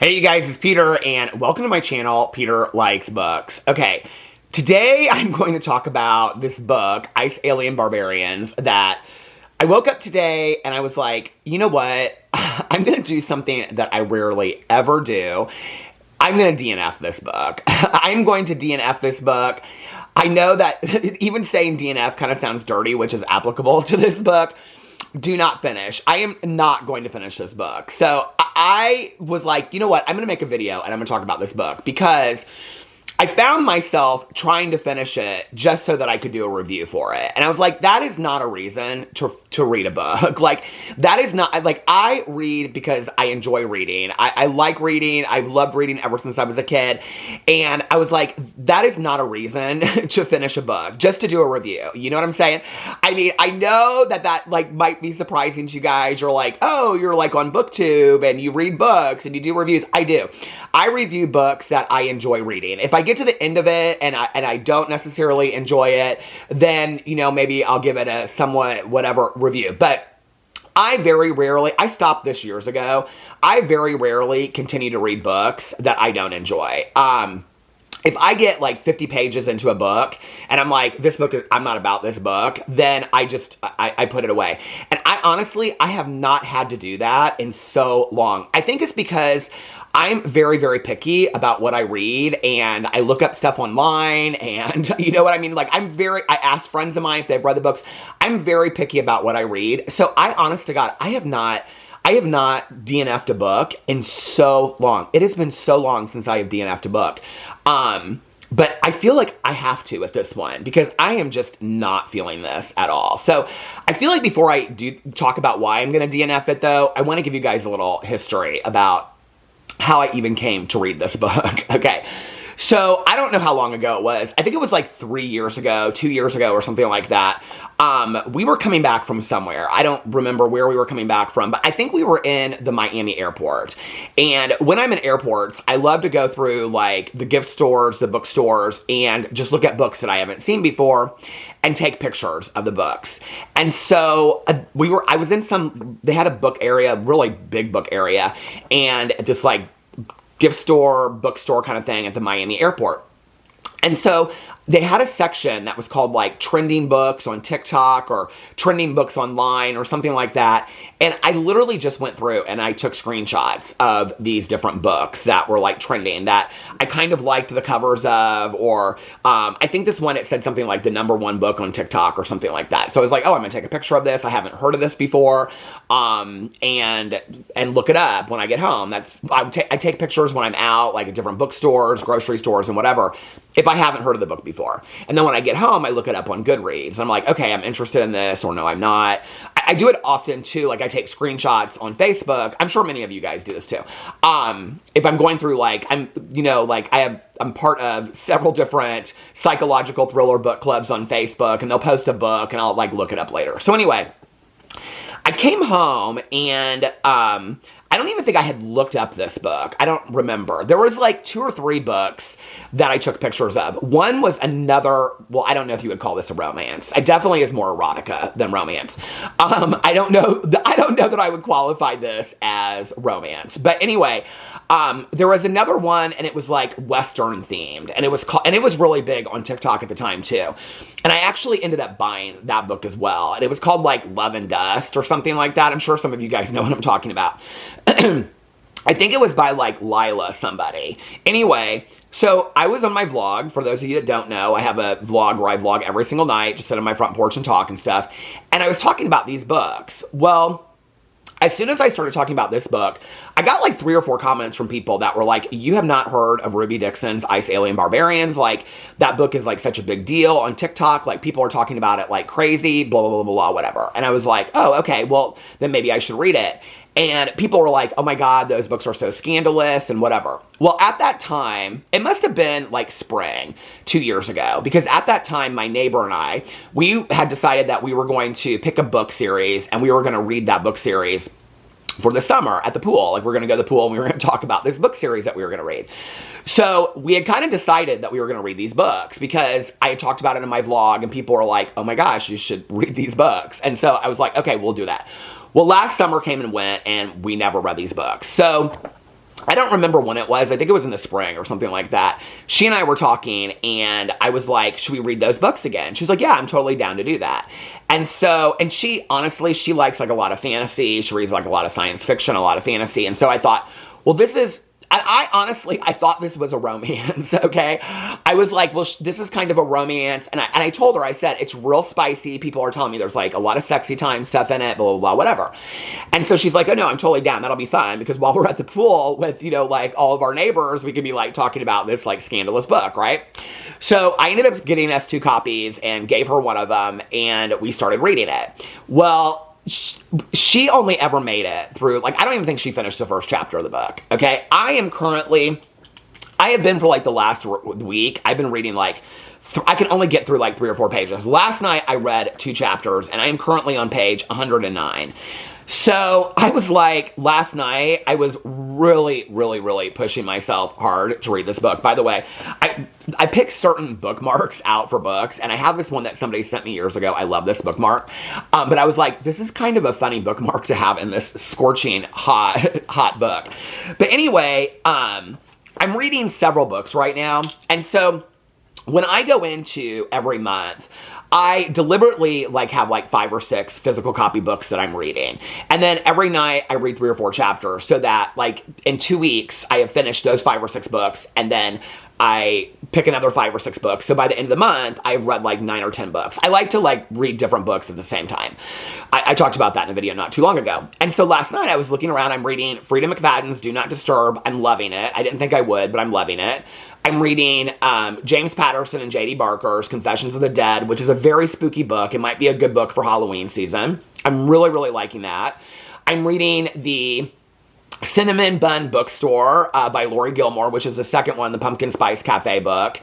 Hey you guys, it's Peter, and welcome to my channel, Peter Likes Books. Okay, today I'm going to talk about this book, Ice Alien Barbarians, that I woke up today and I was like, you know what? I'm going to do something that I rarely ever do. I'm going to DNF this book. I'm going to DNF this book. I know that even saying DNF kind of sounds dirty, which is applicable to this book. Do not finish. I am not going to finish this book. So I was like, you know what? I'm going to make a video and I'm going to talk about this book because I found myself trying to finish it just so that I could do a review for it. And I was like, that is not a reason to read a book. Like, that is not, like, I read because I enjoy reading. I like reading. I've loved reading ever since I was a kid. And I was like, that is not a reason to finish a book, just to do a review. You know what I'm saying? I mean, I know that like might be surprising to you guys. You're like, oh, you're like on BookTube and you read books and you do reviews. I do. I review books that I enjoy reading. If I get to the end of it and I don't necessarily enjoy it, then, you know, maybe I'll give it a somewhat whatever review. But I very rarely, I stopped this years ago, I very rarely continue to read books that I don't enjoy. If I get like 50 pages into a book and I'm like, this book is, I'm not about this book, then I put it away. And I honestly have not had to do that in so long. I think it's because I'm very, very picky about what I read, and I look up stuff online, and you know what I mean? Like, I ask friends of mine if they've read the books. I'm very picky about what I read. So honest to God, I have not DNF'd a book in so long. It has been so long since I have DNF'd a book. But I feel like I have to with this one because I am just not feeling this at all. So I feel like before I do talk about why I'm going to DNF it though, I want to give you guys a little history about how I even came to read this book. Okay. So I don't know how long ago it was. I think it was like 3 years ago, 2 years ago or something like that. We were coming back from somewhere. I don't remember where we were coming back from, but I think we were in the Miami airport. And when I'm in airports, I love to go through like the gift stores, the bookstores, and just look at books that I haven't seen before and take pictures of the books. And so I was in they had a book area, really big book area, and this like gift store, bookstore kind of thing at the Miami airport. And so they had a section that was called like trending books on TikTok or trending books online or something like that. And I literally just went through and I took screenshots of these different books that were like trending that I kind of liked the covers of, or I think this one, it said something like the #1 book on TikTok or something like that. So I was like, oh, I'm gonna take a picture of this. I haven't heard of this before. And look it up when I get home. I take pictures when I'm out, like at different bookstores, grocery stores, and whatever, if I haven't heard of the book before. And then when I get home, I look it up on Goodreads. I'm like, okay, I'm interested in this, or no, I'm not. I do it often too. Like I take screenshots on Facebook. I'm sure many of you guys do this too. If I'm going through like, I'm part of several different psychological thriller book clubs on Facebook, and they'll post a book and I'll like look it up later. So anyway, I came home and I don't even think I had looked up this book. I don't remember. There was like 2 or 3 books that I took pictures of. One was another, well, I don't know if you would call this a romance. It definitely is more erotica than romance. I don't know that I would qualify this as romance. But anyway, there was another one, and it was like Western themed, and it was really big on TikTok at the time too. And I actually ended up buying that book as well. And it was called like Love and Dust or something like that. I'm sure some of you guys know what I'm talking about. I think it was by like Lila somebody. Anyway, so I was on my vlog. For those of you that don't know, I have a vlog where I vlog every single night, just sit on my front porch and talk and stuff. And I was talking about these books. Well, as soon as I started talking about this book, I got like 3 or 4 comments from people that were like, you have not heard of Ruby Dixon's Ice Alien Barbarians. Like, that book is like such a big deal on TikTok. Like, people are talking about it like crazy, blah, blah, blah, blah, blah, whatever. And I was like, oh, okay, well, then maybe I should read it. And people were like, oh my God, those books are so scandalous and whatever. Well, at that time, it must have been like spring 2 years ago, because at that time, my neighbor and I, we had decided that we were going to pick a book series and we were going to read that book series for the summer at the pool. Like, we're going to go to the pool and we were going to talk about this book series that we were going to read. So we had kind of decided that we were going to read these books because I had talked about it in my vlog and people were like, oh my gosh, you should read these books. And so I was like, okay, we'll do that. Well, last summer came and went and we never read these books. So I don't remember when it was. I think it was in the spring or something like that. She and I were talking, and I was like, should we read those books again? She's like, yeah, I'm totally down to do that. And so, and she, honestly, she likes like a lot of fantasy. She reads like a lot of science fiction, a lot of fantasy. And so I thought, well, this is, I honestly, I thought this was a romance, okay? I was like, well, this is kind of a romance. And I told her, I said, it's real spicy. People are telling me there's like a lot of sexy time stuff in it, blah, blah, blah, whatever. And so she's like, oh no, I'm totally down. That'll be fun. Because while we're at the pool with, you know, like all of our neighbors, we could be like talking about this like scandalous book, right? So I ended up getting us 2 copies and gave her one of them, and we started reading it. Well, she only ever made it through, like, I don't even think she finished the first chapter of the book, okay? I have been for, like, the last week, I've been reading, like, I can only get through, like, 3 or 4 pages. Last night, I read 2 chapters, and I am currently on page 109. So, I was like, last night, I was really, really, really pushing myself hard to read this book. By the way, I picked certain bookmarks out for books, and I have this one that somebody sent me years ago. I love this bookmark. But I was like, this is kind of a funny bookmark to have in this scorching hot book. But anyway, I'm reading several books right now, and so when I go into every month, I deliberately like have like 5 or 6 physical copy books that I'm reading. And then every night I read 3 or 4 chapters so that like in 2 weeks I have finished those 5 or 6 books, and then I pick another 5 or 6 books. So by the end of the month, I've read like 9 or 10 books. I like to like read different books at the same time. I talked about that in a video not too long ago. And so last night I was looking around, I'm reading Frida McFadden's Do Not Disturb. I'm loving it. I didn't think I would, but I'm loving it. I'm reading James Patterson and J.D. Barker's Confessions of the Dead, which is a very spooky book. It might be a good book for Halloween season. I'm really, really liking that. I'm reading the Cinnamon Bun Bookstore by Lori Gilmore, which is the second one, the Pumpkin Spice Cafe book.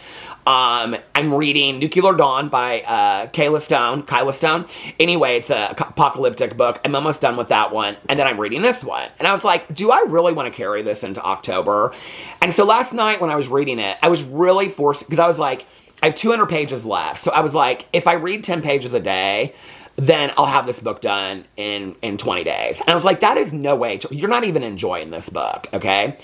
I'm reading Nuclear Dawn by Kyla Stone. Anyway, it's an apocalyptic book. I'm almost done with that one. And then I'm reading this one. And I was like, do I really want to carry this into October? And so last night when I was reading it, I was really forced, because I was like, I have 200 pages left. So I was like, if I read 10 pages a day, then I'll have this book done in 20 days. And I was like, that is no way. You're not even enjoying this book, okay?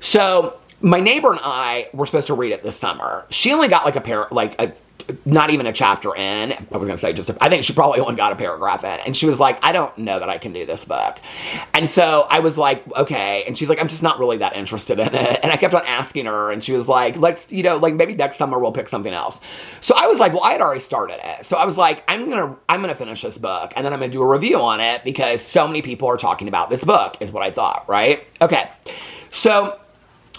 So my neighbor and I were supposed to read it this summer. She only got like not even a chapter in. I was going to say I think she probably only got a paragraph in. And she was like, I don't know that I can do this book. And so I was like, okay. And she's like, I'm just not really that interested in it. And I kept on asking her, and she was like, let's, you know, like maybe next summer we'll pick something else. So I was like, well, I had already started it. So I was like, I'm going to finish this book, and then I'm going to do a review on it because so many people are talking about this book, is what I thought, right? Okay. So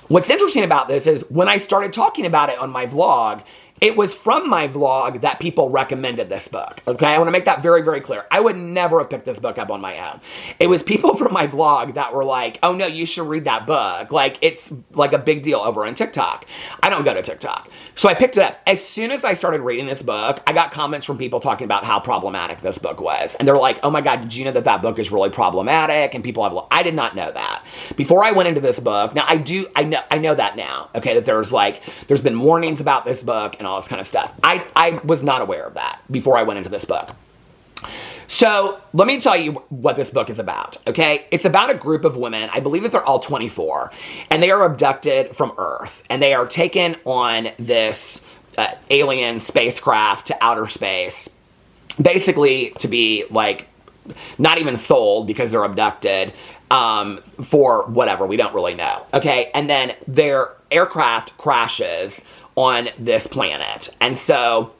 what's interesting about this is when I started talking about it on my vlog, it was from my vlog that people recommended this book, okay? I want to make that very, very clear. I would never have picked this book up on my own. It was people from my vlog that were like, oh no, you should read that book. Like, it's like a big deal over on TikTok. I don't go to TikTok. So I picked it up. As soon as I started reading this book, I got comments from people talking about how problematic this book was. And they're like, oh my God, did you know that book is really problematic? And people have, I did not know that. Before I went into this book, now I know that now, okay, that there's been warnings about this book and all this kind of stuff. I was not aware of that before I went into this book. So let me tell you what this book is about, okay? It's about a group of women, I believe that they're all 24, and they are abducted from Earth, and they are taken on this alien spacecraft to outer space, basically to be like, not even sold because they're abducted, for whatever, we don't really know, okay? And then their aircraft crashes on this planet, and so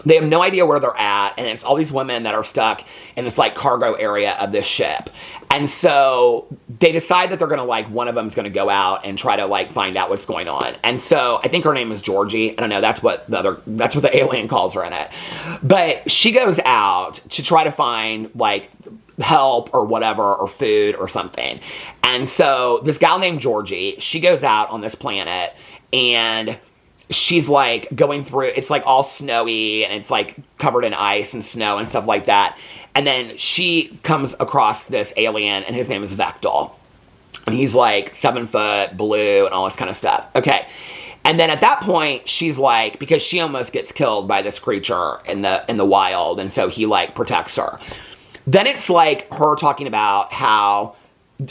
they have no idea where they're at, and it's all these women that are stuck in this, like, cargo area of this ship. And so they decide that they're gonna, like, one of them's gonna go out and try to, like, find out what's going on. And so I think her name is Georgie. I don't know, that's what the alien calls her in it. But she goes out to try to find, like, help or whatever, or food or something. And so this gal named Georgie, she goes out on this planet, and she's like going through, it's like all snowy and it's like covered in ice and snow and stuff like that. And then she comes across this alien, and his name is Vectel. And he's like 7 foot, blue, and all this kind of stuff. Okay. And then at that point, she's like, because she almost gets killed by this creature in the wild, and so he like protects her. Then it's like her talking about how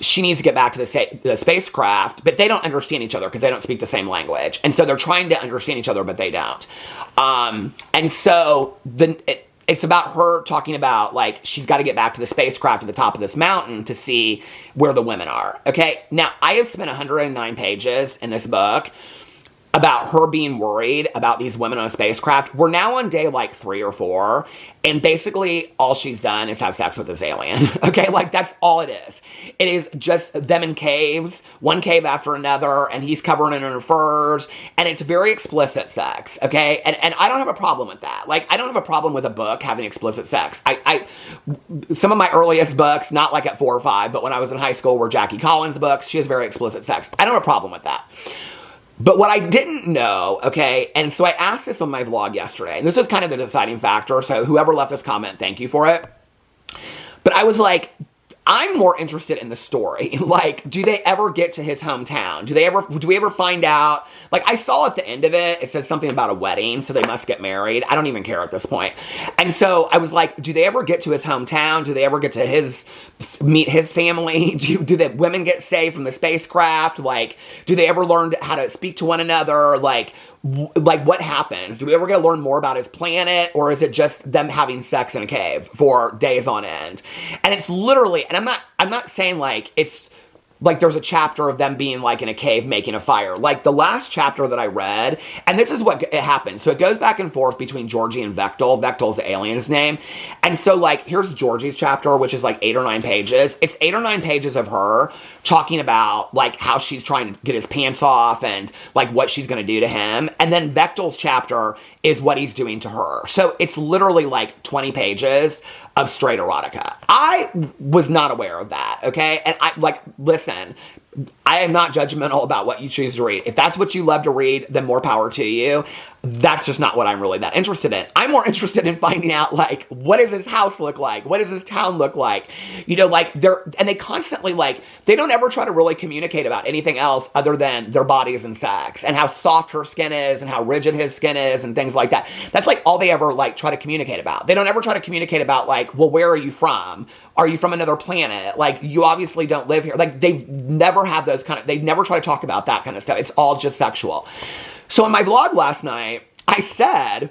she needs to get back to the spacecraft, but they don't understand each other because they don't speak the same language. And so they're trying to understand each other, but they don't. And so it's about her talking about, like, she's got to get back to the spacecraft at the top of this mountain to see where the women are. Okay, now I have spent 109 pages in this book about her being worried about these women on a spacecraft. We're now on day like 3 or 4, and basically all she's done is have sex with this alien. Okay, like that's all it is. It is just them in caves, one cave after another, and he's covering it in her furs, and it's very explicit sex, okay? And I don't have a problem with that. Like, I don't have a problem with a book having explicit sex. Some of my earliest books, not like at 4 or 5, but when I was in high school, were Jackie Collins books. She has very explicit sex. I don't have a problem with that. But what I didn't know, okay, and so I asked this on my vlog yesterday, and this is kind of the deciding factor, so whoever left this comment, thank you for it. But I was like, I'm more interested in the story. Like, do they ever get to his hometown? Do we ever find out? Like, I saw at the end of it, it said something about a wedding, so they must get married. I don't even care at this point. And so I was like, do they ever get to his hometown? Do they ever get to meet his family? Do the women get saved from the spacecraft? Like, do they ever learn how to speak to one another? Like what happens? Do we ever get to learn more about his planet, or is it just them having sex in a cave for days on end? And it's literally, and I'm not saying like it's like there's a chapter of them being like in a cave making a fire. Like the last chapter that I read, and this is what it happened. So it goes back and forth between Georgie and Vectel. Vectel's the alien's name. And so like, here's Georgie's chapter, which is like 8 or 9 pages. It's 8 or 9 pages of her talking about like how she's trying to get his pants off and like what she's going to do to him. And then Vectel's chapter is what he's doing to her. So it's literally like 20 pages of straight erotica. I was not aware of that, okay? And listen, I am not judgmental about what you choose to read. If that's what you love to read, then more power to you. That's just not what I'm really that interested in. I'm more interested in finding out, like, what does his house look like? What does his town look like? You know, like, they constantly, like, they don't ever try to really communicate about anything else other than their bodies and sex, and how soft her skin is, and how rigid his skin is, and things like that. That's, like, all they ever, like, try to communicate about. They don't ever try to communicate about, like, well, where are you from? Are you from another planet? Like, you obviously don't live here. Like, they never have those they never try to talk about that kind of stuff. It's all just sexual. So in my vlog last night, I said,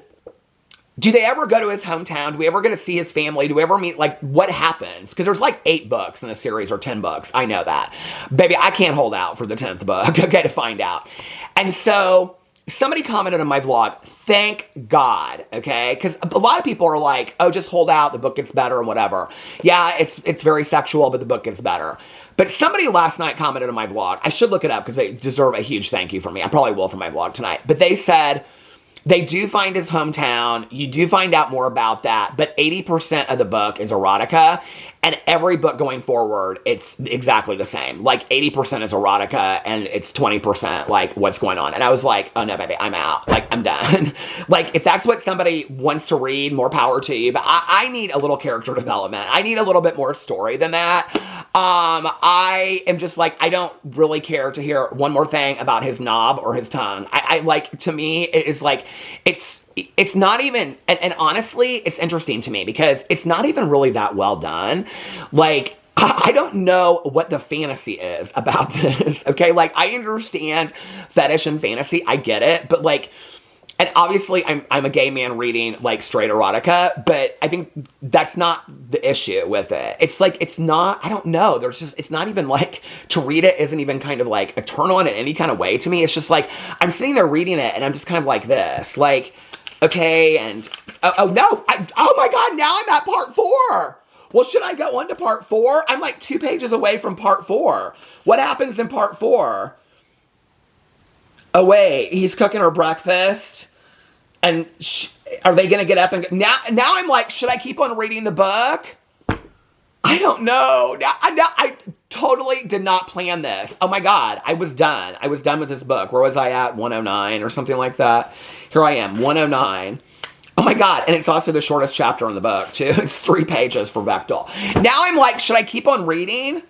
do they ever go to his hometown? Do we ever get to see his family? Do we ever meet, like, what happens? Because there's like 8 books in the series, or 10 books. I know that. Baby, I can't hold out for the 10th book, okay, to find out. And so somebody commented on my vlog, thank God, okay? Because a lot of people are like, oh, just hold out, the book gets better and whatever. Yeah, it's very sexual, but the book gets better. But somebody last night commented on my vlog. I should look it up because they deserve a huge thank you from me. I probably will for my vlog tonight. But they said they do find his hometown. You do find out more about that. But 80% of the book is erotica. And every book going forward, it's exactly the same. Like 80% is erotica and it's 20% like what's going on. And I was like, oh no, baby, I'm out. Like, I'm done. Like, if that's what somebody wants to read, more power to you. But I need a little character development. I need a little bit more story than that. I am just like, I don't really care to hear one more thing about his knob or his tongue. I like, to me, it is like, it's not even, and honestly, it's interesting to me because it's not even really that well done. Like, I don't know what the fantasy is about this, okay? Like, I understand fetish and fantasy, I get it, but like, and obviously I'm a gay man reading like straight erotica, but I think that's not the issue with it. It's like, it's not, I don't know, it's not even like, to read it isn't even kind of like a turn on in any kind of way to me. It's just like, I'm sitting there reading it and I'm just kind of like this, like, okay, and, oh no, oh my God, now I'm at part 4. Well, should I go on to part 4? I'm like 2 pages away from part 4. What happens in part 4? Oh wait, he's cooking her breakfast, and are they gonna get up and go? Now I'm like, should I keep on reading the book? I don't know. I totally did not plan this. Oh my God, I was done. I was done with this book. Where was I at? 109 or something like that. Here I am, 109. Oh my God, and it's also the shortest chapter in the book too. It's 3 pages for Vectel. Now I'm like, should I keep on reading?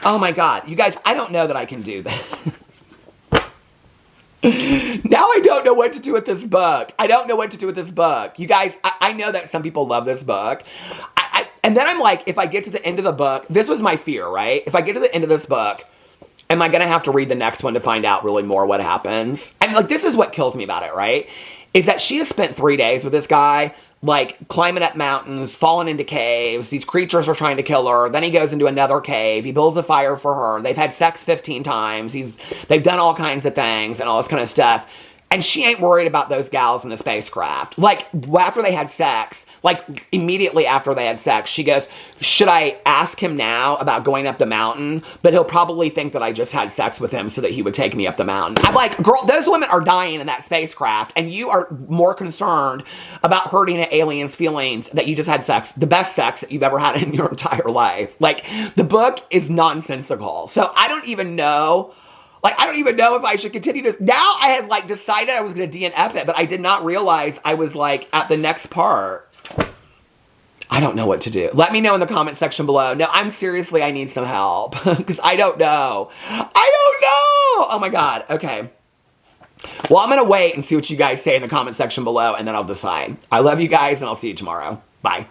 Oh my God, you guys, I don't know that I can do this. Now I don't know what to do with this book. I don't know what to do with this book. You guys, I know that some people love this book. And then I'm like, if I get to the end of the book, this was my fear, right? If I get to the end of this book, am I going to have to read the next one to find out really more what happens? And like, this is what kills me about it, right? Is that she has spent 3 days with this guy, like climbing up mountains, falling into caves. These creatures are trying to kill her. Then he goes into another cave. He builds a fire for her. They've had sex 15 times. They've done all kinds of things and all this kind of stuff. And she ain't worried about those gals in the spacecraft. Like, after they had sex, like, immediately after they had sex, she goes, should I ask him now about going up the mountain? But he'll probably think that I just had sex with him so that he would take me up the mountain. I'm like, girl, those women are dying in that spacecraft, and you are more concerned about hurting an alien's feelings that you just had sex, the best sex that you've ever had in your entire life. Like, the book is nonsensical. So I don't even know... Like, I don't even know if I should continue this. Now I had, like, decided I was going to DNF it, but I did not realize I was, like, at the next part. I don't know what to do. Let me know in the comment section below. No, I'm seriously, I need some help. Because I don't know. I don't know! Oh, my God. Okay. Well, I'm going to wait and see what you guys say in the comment section below, and then I'll decide. I love you guys, and I'll see you tomorrow. Bye.